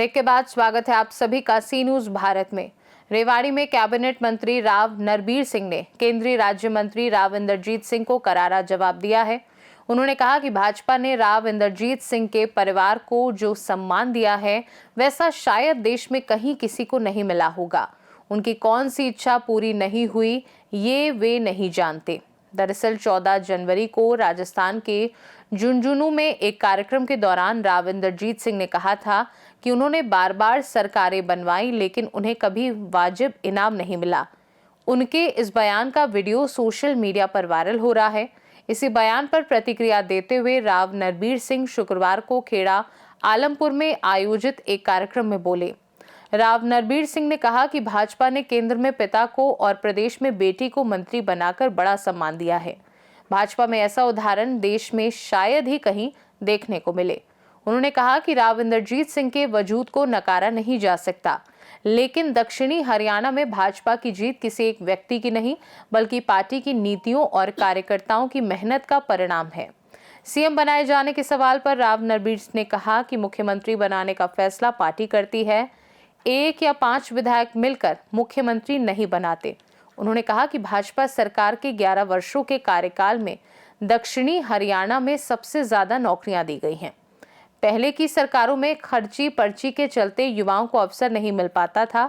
Break के बाद स्वागत है आप सभी का सी न्यूज भारत में। रेवाड़ी में कैबिनेट मंत्री राव नरबीर सिंह ने केंद्रीय राज्य मंत्री राव इंद्रजीत सिंह को करारा जवाब दिया है। उन्होंने कहा कि भाजपा ने राव इंद्रजीत सिंह के परिवार को जो सम्मान दिया है वैसा शायद देश में कहीं किसी को नहीं मिला होगा। उनकी कौन सी इच्छा पूरी नहीं हुई ये वे नहीं जानते। दरअसल 14 जनवरी को राजस्थान के झुंझुनू में एक कार्यक्रम के दौरान राव इंद्रजीत सिंह ने कहा था कि उन्होंने बार बार सरकारें बनवाई लेकिन उन्हें कभी वाजिब इनाम नहीं मिला। उनके इस बयान का वीडियो सोशल मीडिया पर वायरल हो रहा है। इसी बयान पर प्रतिक्रिया देते हुए राव नरबीर सिंह शुक्रवार को खेड़ा आलमपुर में आयोजित एक कार्यक्रम में बोले। राव नरबीर सिंह ने कहा कि भाजपा ने केंद्र में पिता को और प्रदेश में बेटी को मंत्री बनाकर बड़ा सम्मान दिया है। भाजपा में ऐसा उदाहरण देश में शायद ही कहीं देखने को मिले। उन्होंने कहा कि राव इंद्रजीत सिंह के वजूद को नकारा नहीं जा सकता, लेकिन दक्षिणी हरियाणा में भाजपा की जीत किसी एक व्यक्ति की नहीं बल्कि पार्टी की नीतियों और कार्यकर्ताओं की मेहनत का परिणाम है। सीएम बनाए जाने के सवाल पर राव नरबीर ने कहा कि मुख्यमंत्री बनाने का फैसला पार्टी करती है, 1 या 5 विधायक मिलकर मुख्यमंत्री नहीं बनाते। उन्होंने कहा कि भाजपा सरकार के 11 वर्षों के कार्यकाल में दक्षिणी हरियाणा में सबसे ज्यादा नौकरियां दी गई हैं। पहले की सरकारों में खर्ची पर्ची के चलते युवाओं को अवसर नहीं मिल पाता था।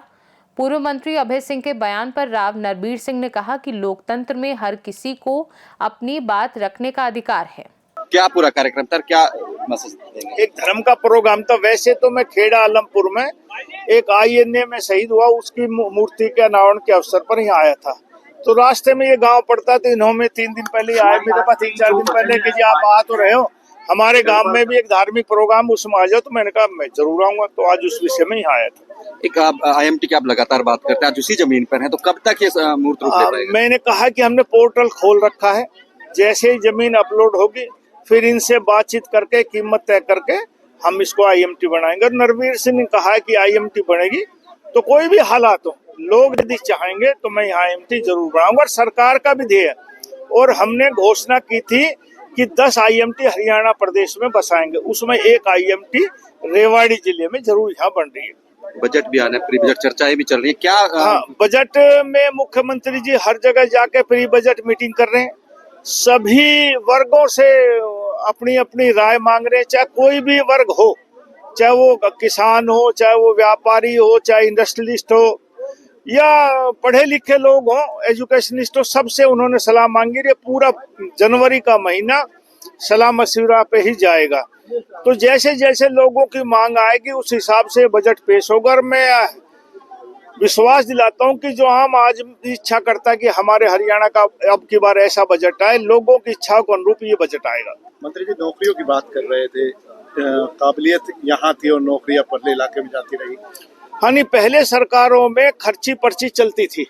पूर्व मंत्री अभय सिंह के बयान पर राव नरबीर सिंह ने कहा कि लोकतंत्र में हर किसी को अपनी बात रखने का अधिकार है। क्या पूरा कार्यक्रम था, क्या मैसेज देंगे? एक धर्म का प्रोग्राम था। वैसे तो मैं खेड़ा आलमपुर में एक आईएनए में शहीद हुआ उसकी मूर्ति के अनावरण के अवसर पर यहाँ आया था। तो रास्ते में ये गांव पड़ता तो इन्होंने 3 दिन पहले आए मेरे पास, 3-4 दिन पहले कि जी आप आ तो रहे हो, हमारे गांव में भी एक धार्मिक प्रोग्राम उसमें आ जाओ। तो मैंने कहा मैं जरूर आऊंगा। तो आज उस विषय में ही आया था। एक आईएमटी की आप लगातार बात करते हैं, आज उसी जमीन पर हैं, तो कब तक ये मूर्त रूप ले पाएगा? मैंने कहा कि हमने पोर्टल खोल रखा है, जैसे ही जमीन अपलोड होगी फिर इनसे बातचीत करके कीमत तय करके हम इसको आईएमटी बनाएंगे। और नरबीर सिंह ने कहा है कि आईएमटी बनेगी तो कोई भी हालात हो, लोग यदि चाहेंगे तो मैं यहाँ आईएमटी जरूर बनाऊंगा। और सरकार का भी ध्येय है और हमने घोषणा की थी कि 10 आईएमटी हरियाणा प्रदेश में बसाएंगे, उसमें एक आईएमटी रेवाड़ी जिले में जरूर यहाँ बन रही है। बजट भी आने, प्री बजट चर्चाएं भी चल रही है क्या? हाँ, बजट में मुख्यमंत्री जी हर जगह जाके प्री बजट मीटिंग कर रहे हैं, सभी वर्गों से अपनी अपनी राय मांग रहे हैं। चाहे कोई भी वर्ग हो, चाहे वो किसान हो, चाहे वो व्यापारी हो, चाहे इंडस्ट्रियलिस्ट हो या पढ़े लिखे लोग हो, एजुकेशनिस्ट हो, सबसे उन्होंने सलाह मांगी है। पूरा जनवरी का महीना सलाह मशविरा पे ही जाएगा। तो जैसे जैसे लोगों की मांग आएगी उस हिसाब से बजट पेश होगा। और मैं विश्वास दिलाता हूं कि जो आम आज इच्छा करता है कि हमारे हरियाणा का अब की बार ऐसा बजट आए, लोगों की इच्छा को अनुरूप ये बजट आएगा। मंत्री जी नौकरियों की बात कर रहे थे, काबिलियत यहाँ थी और नौकरियां परले इलाके में जाती रही। हाँ नहीं, पहले सरकारों में खर्ची पर्ची चलती थी।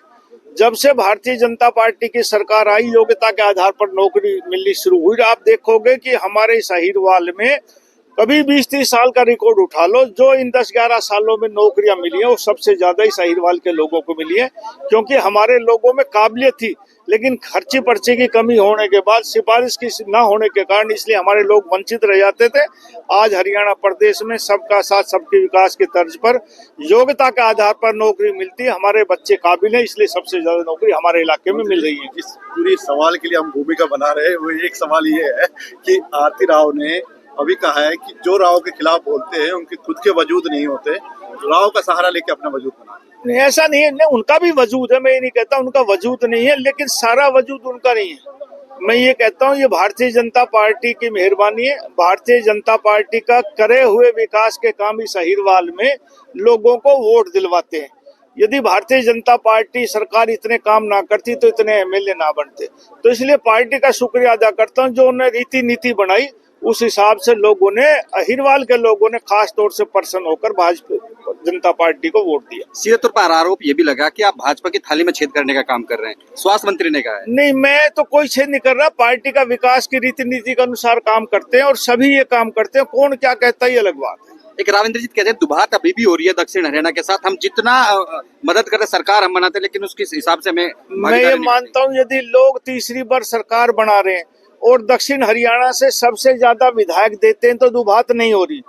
जब से भारतीय जनता पार्टी की सरकार आई, योग्यता के आधार पर नौकरी मिलनी शुरू हुई। आप देखोगे कि हमारे साहिरवाल में कभी 20-30 साल का रिकॉर्ड उठा लो, जो इन 10-11 सालों में नौकरियां मिली है वो सबसे ज्यादा ही साहिरवाल के लोगों को मिली है, क्योंकि हमारे लोगों में काबिलियत थी लेकिन खर्ची पर्ची की कमी होने के बाद, सिफारिश की ना होने के कारण इसलिए हमारे लोग वंचित रह जाते थे। आज हरियाणा प्रदेश में सबका साथ सबके विकास की तर्ज पर योग्यता के आधार पर नौकरी मिलती है। हमारे बच्चे काबिल है, इसलिए सबसे ज्यादा नौकरी हमारे इलाके में मिल रही है। इस पूरी सवाल के लिए हम भूमिका बना रहे हैं, वो एक सवाल ये है कि आरती राव ने अभी कहा है कि जो राव के खिलाफ बोलते हैं उनके खुद के वजूद नहीं होते, राव का सहारा लेके अपना वजूद बना। नहीं, ऐसा नहीं है, नहीं, उनका भी वजूद है, मैं ये नहीं कहता उनका वजूद नहीं है, लेकिन सारा वजूद उनका नहीं है। मैं ये कहता हूँ ये भारतीय जनता पार्टी की मेहरबानी है। भारतीय जनता पार्टी का करे हुए विकास के काम इस साहिरवाल में लोगों को वोट दिलवाते हैं। यदि भारतीय जनता पार्टी सरकार इतने काम ना करती तो इतने एमएलए ना बनते। तो इसलिए पार्टी का शुक्रिया अदा करता हूँ जो उन्होंने रीति नीति बनाई, उस हिसाब से लोगों ने, अहिरवाल के लोगों ने खास तौर से प्रसन्न होकर भाजपा जनता पार्टी को वोट दिया। सीधे तौर पर आरोप ये भी लगा कि आप भाजपा की थाली में छेद करने का काम कर रहे हैं, स्वास्थ्य मंत्री ने कहा है। नहीं, मैं तो कोई छेद नहीं कर रहा। पार्टी का विकास की रीति नीति के अनुसार काम करते हैं और सभी ये काम करते हैं। कौन क्या कहता है ये अलग बात है। एक राव इंद्रजीत कहते हैं दुबात अभी भी हो रही है दक्षिण हरियाणा के साथ, हम जितना मदद करते सरकार हम बनाते लेकिन उसके हिसाब से मैं ये मानता हूँ यदि लोग तीसरी बार सरकार बना रहे हैं और दक्षिण हरियाणा से सबसे ज्यादा विधायक देते हैं तो दुबात नहीं हो रही।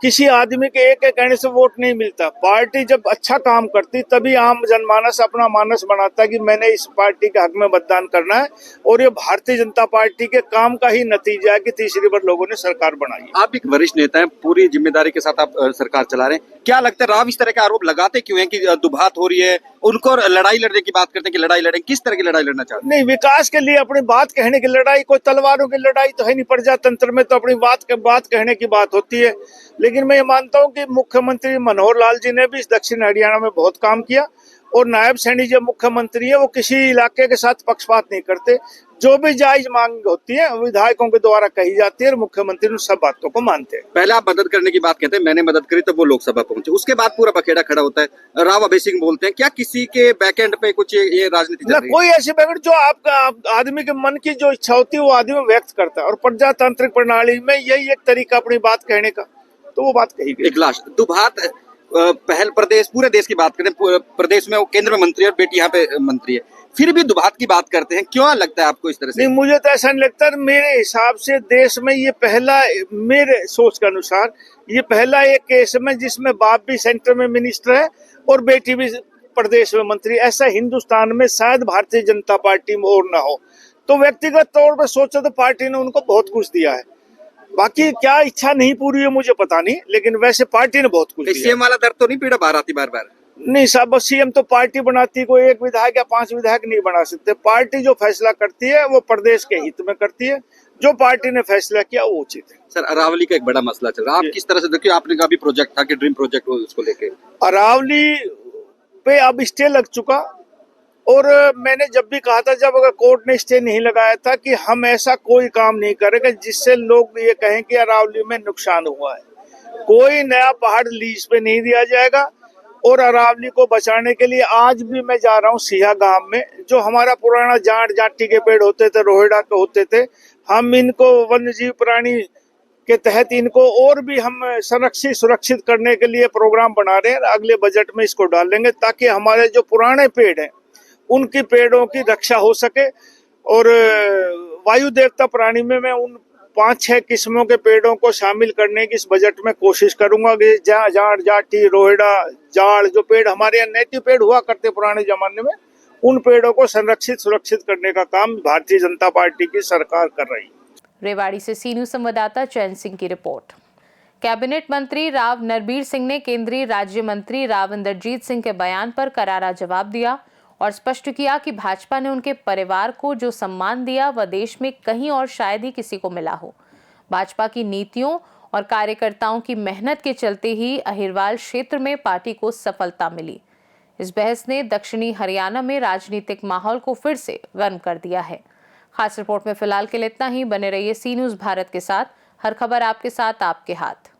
किसी आदमी के एक कहने से वोट नहीं मिलता। पार्टी जब अच्छा काम करती तभी आम जनमानस अपना मानस बनाता है कि मैंने इस पार्टी के हक में मतदान करना है, और ये भारतीय जनता पार्टी के काम का ही नतीजा है कि तीसरी बार लोगों ने सरकार बनाई है। आप एक वरिष्ठ नेता हैं, पूरी जिम्मेदारी के साथ आप सरकार चला रहे हैं। क्या लगता है राव इस तरह के आरोप लगाते क्यों हैं कि दुभात हो रही है? उनको लड़ाई लड़ने की बात करते हैं कि लड़ाई लड़ें, किस तरह की लड़ाई लड़ना चाहते हैं? नहीं, विकास के लिए अपनी बात कहने की लड़ाई, कोई तलवारों की लड़ाई तो है नहीं। प्रजातंत्र में तो अपनी बात कहने की बात होती है। लेकिन मैं ये मानता हूं कि मुख्यमंत्री मनोहर लाल जी ने भी इस दक्षिण हरियाणा में बहुत काम किया, और नायब सैनी जो मुख्यमंत्री है वो किसी इलाके के साथ पक्षपात नहीं करते। जो भी जायज मांग होती है विधायकों के द्वारा कही जाती है, और मुख्यमंत्री उन सब बातों को मानते हैं। पहले आप मदद करने की बात कहते हैं, मैंने मदद करी तब वो लोकसभा पहुंचे, उसके बाद पूरा बखेड़ा खड़ा होता है। राव अभय सिंह बोलते हैं, क्या किसी के बैकएंड पे कुछ ये राजनीति चल ना रही है? कोई ऐसी बैकग्राउंड जो आपका आदमी के मन की जो इच्छा होती है वो आदमी व्यक्त करता है, और प्रजातांत्रिक प्रणाली में यही एक तरीका अपनी बात कहने का, तो वो बात कही गई। एक लास्ट दुभात पहल प्रदेश, पूरे देश की बात करें, प्रदेश में वो केंद्र में मंत्री और बेटी यहाँ पे मंत्री है, फिर भी दुभात की बात करते हैं। क्यों लगता है आपको इस तरह से? नहीं, मुझे तो ऐसा नहीं लगता। मेरे हिसाब से देश में ये पहला, मेरे सोच के अनुसार ये पहला एक केस में जिसमें बाप भी सेंटर में मिनिस्टर है और बेटी भी प्रदेश में मंत्री। ऐसा हिंदुस्तान में शायद भारतीय जनता पार्टी में और ना हो। तो व्यक्तिगत तौर पर सोचो तो पार्टी ने उनको बहुत कुछ दिया है। बाकी क्या इच्छा नहीं पूरी है मुझे पता नहीं, लेकिन वैसे पार्टी ने बहुत कुछ दिया। सीएम वाला दर्द तो नहीं पीड़ा बार आती बार? नहीं साहब, सीएम तो पार्टी बनाती, कोई एक विधायक या 5 विधायक नहीं बना सकते। पार्टी जो फैसला करती है वो प्रदेश के हित में करती है। जो पार्टी ने फैसला किया वो उचित है। सर, अरावली का एक बड़ा मसला चल रहा है, आप किस तरह से देखिए? आपने कहा भी प्रोजेक्ट था कि ड्रीम प्रोजेक्ट उसको लेके अरावली पे अब स्टे लग चुका, और मैंने जब भी कहा था, जब अगर कोर्ट ने स्टे नहीं लगाया था, कि हम ऐसा कोई काम नहीं करेंगे जिससे लोग ये कहें कि अरावली में नुकसान हुआ है। कोई नया पहाड़ लीज पे नहीं दिया जाएगा। और अरावली को बचाने के लिए आज भी मैं जा रहा हूँ सिया गांव में, जो हमारा पुराना जाट जाटी के पेड़ होते थे, रोहिड़ा के होते थे, हम इनको वन्य जीव प्राणी के तहत इनको और भी हम सुरक्षित करने के लिए प्रोग्राम बना रहे हैं। अगले बजट में इसको डालेंगे ताकि हमारे जो पुराने पेड़ हैं उनकी पेड़ों की रक्षा हो सके। और वायु देवता प्राणी में मैं उन 5-6 किस्मों के पेड़ों को शामिल करने की इस बजट में कोशिश करूंगा कि जाट जाटी रोहिड़ा जाड़ जो पेड़ हमारे यहाँ नेटिव पेड़ हुआ करते पुराने जमाने में, उन पेड़ों को सुरक्षित करने का काम भारतीय जनता पार्टी की सरकार कर रही है। रेवाड़ी से सी न्यूज संवाददाता चैन सिंह की रिपोर्ट। कैबिनेट मंत्री राव नरबीर सिंह ने केंद्रीय राज्य मंत्री राव इंदरजीत सिंह के बयान पर करारा जवाब दिया और स्पष्ट किया कि भाजपा ने उनके परिवार को जो सम्मान दिया वह देश में कहीं और शायद ही किसी को मिला हो। भाजपा की नीतियों और कार्यकर्ताओं की मेहनत के चलते ही अहिरवाल क्षेत्र में पार्टी को सफलता मिली। इस बहस ने दक्षिणी हरियाणा में राजनीतिक माहौल को फिर से गर्म कर दिया है। खास रिपोर्ट में फिलहाल के लिए इतना ही। बने रहिए सी न्यूज भारत के साथ। हर खबर आपके साथ, आपके हाथ।